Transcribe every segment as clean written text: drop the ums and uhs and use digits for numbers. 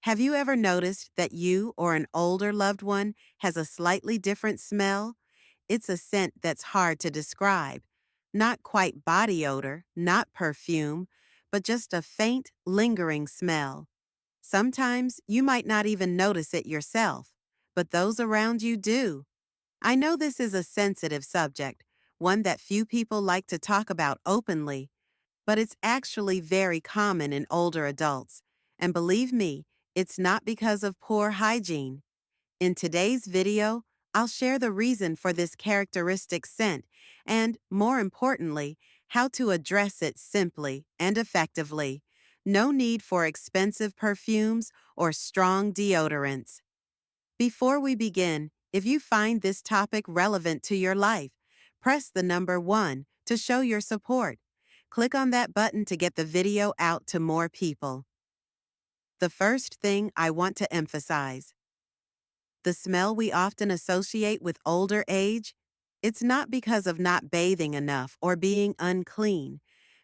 Have you ever noticed that you or an older loved one has a slightly different smell? It's a scent that's hard to describe. Not quite body odor, not perfume, but just a faint, lingering smell. Sometimes you might not even notice it yourself, but those around you do. I know this is a sensitive subject, one that few people like to talk about openly, but it's actually very common in older adults. And believe me, it's not because of poor hygiene. In today's video, I'll share the reason for this characteristic scent and, more importantly, how to address it simply and effectively. No need for expensive perfumes or strong deodorants. Before we begin, if you find this topic relevant to your life, press the number 1 to show your support. Click on that button to get the video out to more people. The first thing I want to emphasize: the smell we often associate with older age, it's not because of not bathing enough or being unclean.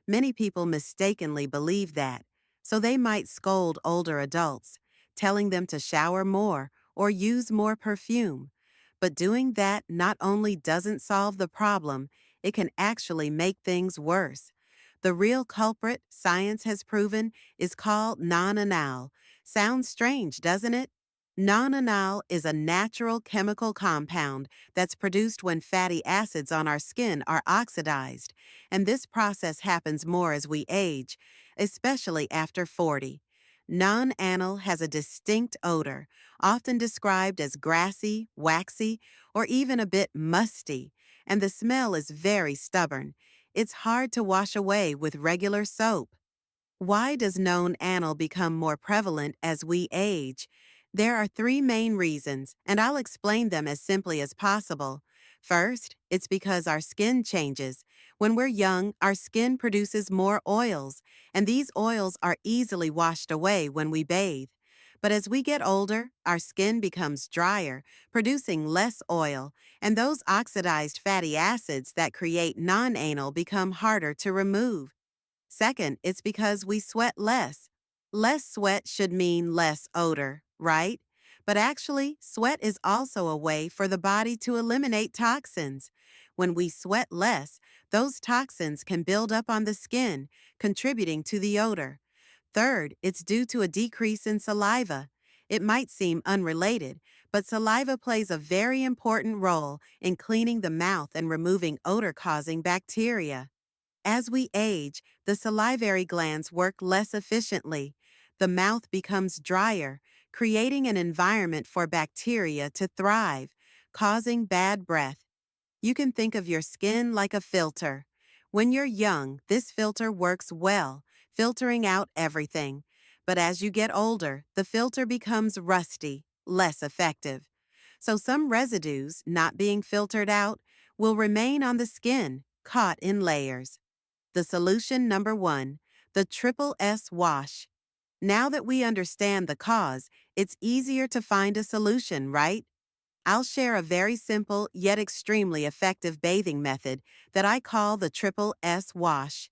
Many people mistakenly believe that, so they might scold older adults, telling them to shower more or use more perfume. But doing that not only doesn't solve the problem, it can actually make things worse. The real culprit, science has proven, is called nonenal. Sounds strange, doesn't it? Nonenal is a natural chemical compound that's produced when fatty acids on our skin are oxidized, and this process happens more as we age, especially after 40. Nonenal has a distinct odor, often described as grassy, waxy, or even a bit musty, and the smell is very stubborn. It's hard to wash away with regular soap. Why does known anal become more prevalent as we age? There are three main reasons, and I'll explain them as simply as possible. First, it's because our skin changes. When we're young, our skin produces more oils, and these oils are easily washed away when we bathe. But as we get older, our skin becomes drier, producing less oil, and those oxidized fatty acids that create non-anal become harder to remove. Second, it's because we sweat less. Less sweat should mean less odor, right? But actually, sweat is also a way for the body to eliminate toxins. When we sweat less, those toxins can build up on the skin, contributing to the odor. Third, it's due to a decrease in saliva. It might seem unrelated, but saliva plays a very important role in cleaning the mouth and removing odor-causing bacteria. As we age, the salivary glands work less efficiently. The mouth becomes drier, creating an environment for bacteria to thrive, causing bad breath. You can think of your skin like a filter. When you're young, this filter works well, filtering out everything. But as you get older, the filter becomes rusty, less effective. So some residues, not being filtered out, will remain on the skin, caught in layers. The solution number 1, the triple S wash. Now that we understand the cause, it's easier to find a solution, right? I'll share a very simple yet extremely effective bathing method that I call the triple S wash.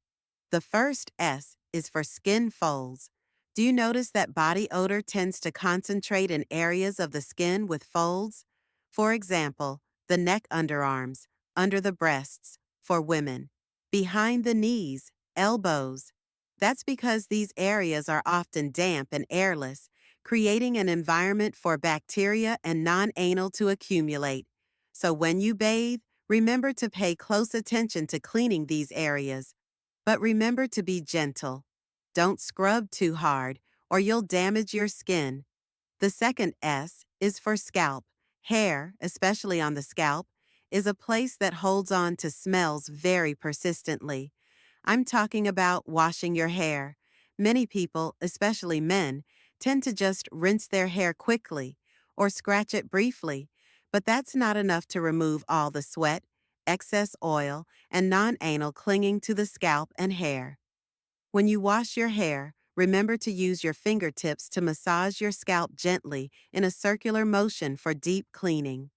The first S is for skin folds. Do you notice that body odor tends to concentrate in areas of the skin with folds? For example, the neck underarms, under the breasts, for women, behind the knees, elbows. That's because these areas are often damp and airless, creating an environment for bacteria and non-anal to accumulate. So when you bathe, remember to pay close attention to cleaning these areas. But remember to be gentle. Don't scrub too hard, or you'll damage your skin. The second S is for scalp. Hair, especially on the scalp, is a place that holds on to smells very persistently. I'm talking about washing your hair. Many people, especially men, tend to just rinse their hair quickly or scratch it briefly, but that's not enough to remove all the sweat, excess oil, and non-anal clinging to the scalp and hair. When you wash your hair, remember to use your fingertips to massage your scalp gently in a circular motion for deep cleaning.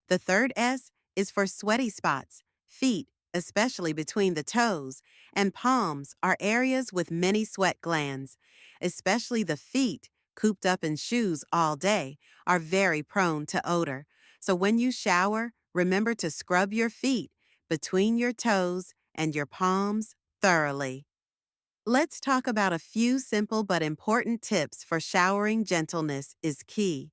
The third S is for sweaty spots, feet, especially between the toes, and palms are areas with many sweat glands. Especially the feet, cooped up in shoes all day, are very prone to odor. So when you shower, remember to scrub your feet between your toes and your palms thoroughly. Let's talk about a few simple but important tips for showering gentleness is key.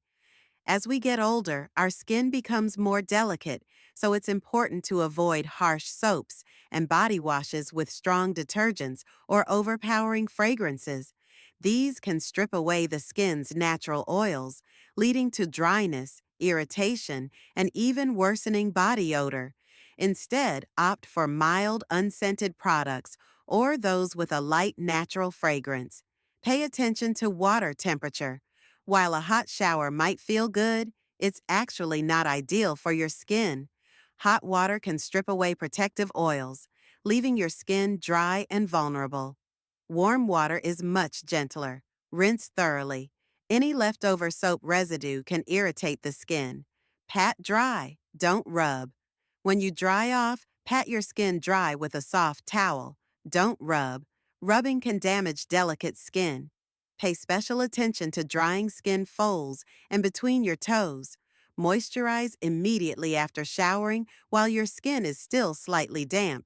As we get older, our skin becomes more delicate, so it's important to avoid harsh soaps and body washes with strong detergents or overpowering fragrances. These can strip away the skin's natural oils, leading to dryness, irritation, and even worsening body odor. Instead, opt for mild, unscented products or those with a light natural fragrance. Pay attention to water temperature. While a hot shower might feel good, it's actually not ideal for your skin. Hot water can strip away protective oils, leaving your skin dry and vulnerable. Warm water is much gentler. Rinse thoroughly. Any leftover soap residue can irritate the skin. Pat dry, don't rub. When you dry off, pat your skin dry with a soft towel. Don't rub. Rubbing can damage delicate skin. Pay special attention to drying skin folds and between your toes. Moisturize immediately after showering while your skin is still slightly damp.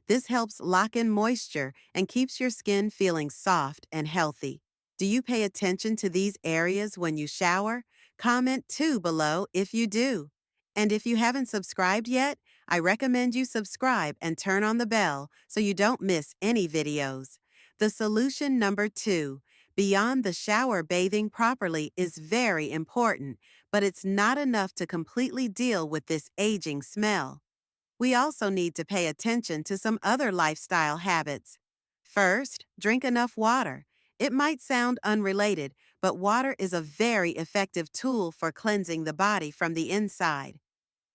This helps lock in moisture and keeps your skin feeling soft and healthy. Do you pay attention to these areas when you shower? Comment too below if you do. And if you haven't subscribed yet, I recommend you subscribe and turn on the bell so you don't miss any videos. The solution number 2. Beyond the shower, bathing properly is very important, but it's not enough to completely deal with this aging smell. We also need to pay attention to some other lifestyle habits. First, drink enough water. It might sound unrelated, but water is a very effective tool for cleansing the body from the inside.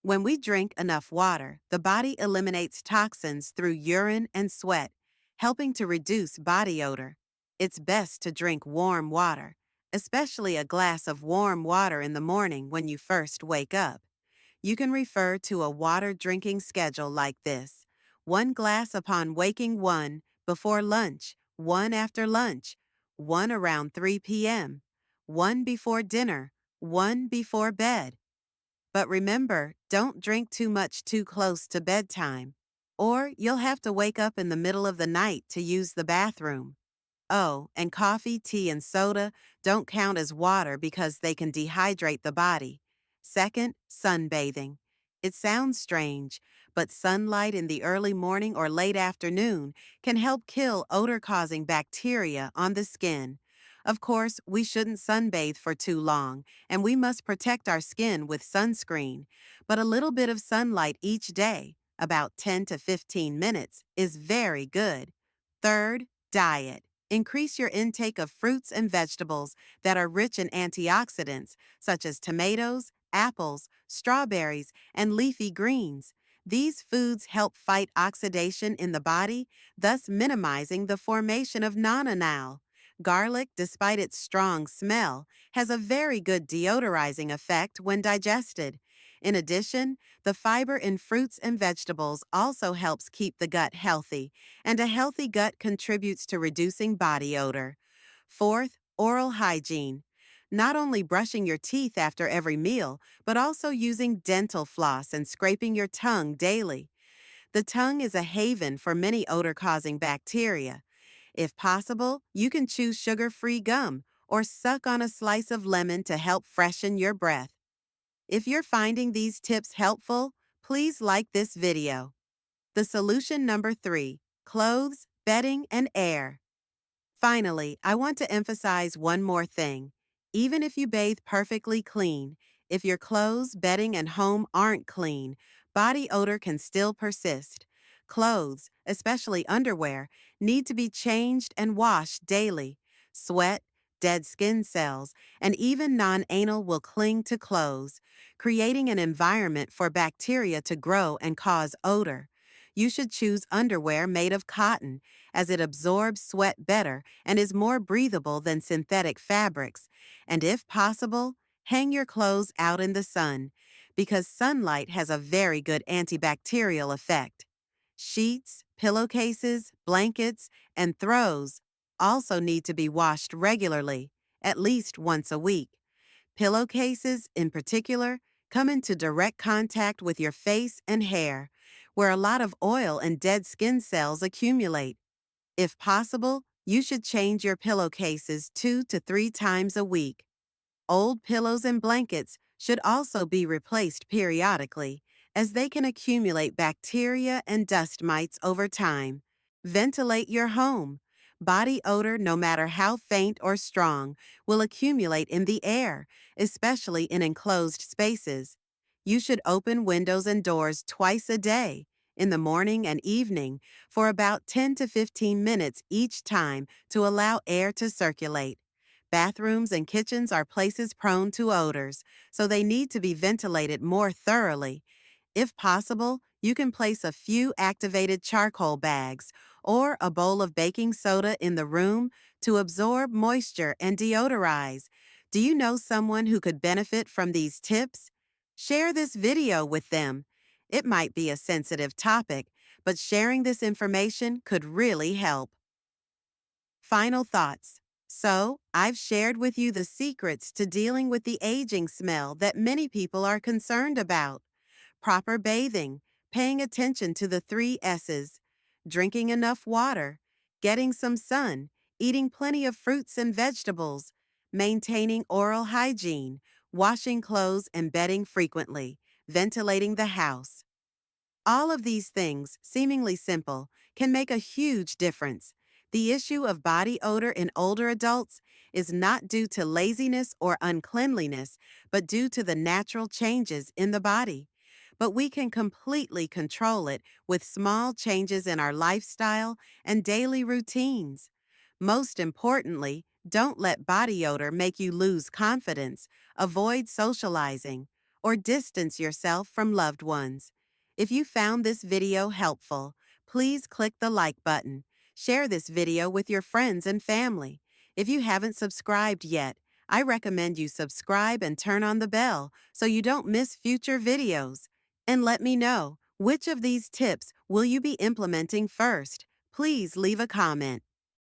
When we drink enough water, the body eliminates toxins through urine and sweat, helping to reduce body odor. It's best to drink warm water, especially a glass of warm water in the morning when you first wake up. You can refer to a water drinking schedule like this: 1 glass upon waking, 1 before lunch, 1 after lunch, 1 around 3 p.m., 1 before dinner, 1 before bed. But remember, don't drink too much too close to bedtime, or you'll have to wake up in the middle of the night to use the bathroom. Oh, and coffee, tea, and soda don't count as water because they can dehydrate the body. Second, sunbathing. It sounds strange, but sunlight in the early morning or late afternoon can help kill odor-causing bacteria on the skin. Of course, we shouldn't sunbathe for too long, and we must protect our skin with sunscreen. But a little bit of sunlight each day, about 10 to 15 minutes, is very good. Third, diet. Increase your intake of fruits and vegetables that are rich in antioxidants, such as tomatoes, apples, strawberries, and leafy greens. These foods help fight oxidation in the body, thus minimizing the formation of nonenal. Garlic, despite its strong smell, has a very good deodorizing effect when digested. In addition, the fiber in fruits and vegetables also helps keep the gut healthy, and a healthy gut contributes to reducing body odor. Fourth, oral hygiene. Not only brushing your teeth after every meal, but also using dental floss and scraping your tongue daily. The tongue is a haven for many odor-causing bacteria. If possible, you can choose sugar-free gum or suck on a slice of lemon to help freshen your breath. If you're finding these tips helpful, please like this video. The solution number 3, clothes, bedding, and air. Finally, I want to emphasize one more thing. Even if you bathe perfectly clean, if your clothes, bedding, and home aren't clean, body odor can still persist. Clothes, especially underwear, need to be changed and washed daily. Sweat, dead skin cells, and even nonenal will cling to clothes, creating an environment for bacteria to grow and cause odor. You should choose underwear made of cotton, as it absorbs sweat better and is more breathable than synthetic fabrics. And if possible, hang your clothes out in the sun, because sunlight has a very good antibacterial effect. Sheets, pillowcases, blankets, and throws also need to be washed regularly, at least once a week. Pillowcases, in particular, come into direct contact with your face and hair, where a lot of oil and dead skin cells accumulate. If possible, you should change your pillowcases 2 to 3 times a week. Old pillows and blankets should also be replaced periodically, as they can accumulate bacteria and dust mites over time. Ventilate your home. Body odor, no matter how faint or strong, will accumulate in the air, especially in enclosed spaces. You should open windows and doors twice a day, in the morning and evening, for about 10 to 15 minutes each time to allow air to circulate. Bathrooms and kitchens are places prone to odors, so they need to be ventilated more thoroughly. If possible, you can place a few activated charcoal bags or a bowl of baking soda in the room to absorb moisture and deodorize. Do you know someone who could benefit from these tips? Share this video with them. It might be a sensitive topic, but sharing this information could really help. Final thoughts. So, I've shared with you the secrets to dealing with the aging smell that many people are concerned about. Proper bathing, paying attention to the 3 S's, drinking enough water, getting some sun, eating plenty of fruits and vegetables, maintaining oral hygiene, washing clothes and bedding frequently, ventilating the house. All of these things, seemingly simple, can make a huge difference. The issue of body odor in older adults is not due to laziness or uncleanliness, but due to the natural changes in the body. But we can completely control it with small changes in our lifestyle and daily routines. Most importantly, don't let body odor make you lose confidence, avoid socializing, or distance yourself from loved ones. If you found this video helpful, please click the like button. Share this video with your friends and family. If you haven't subscribed yet, I recommend you subscribe and turn on the bell so you don't miss future videos. And let me know, which of these tips will you be implementing first? Please leave a comment.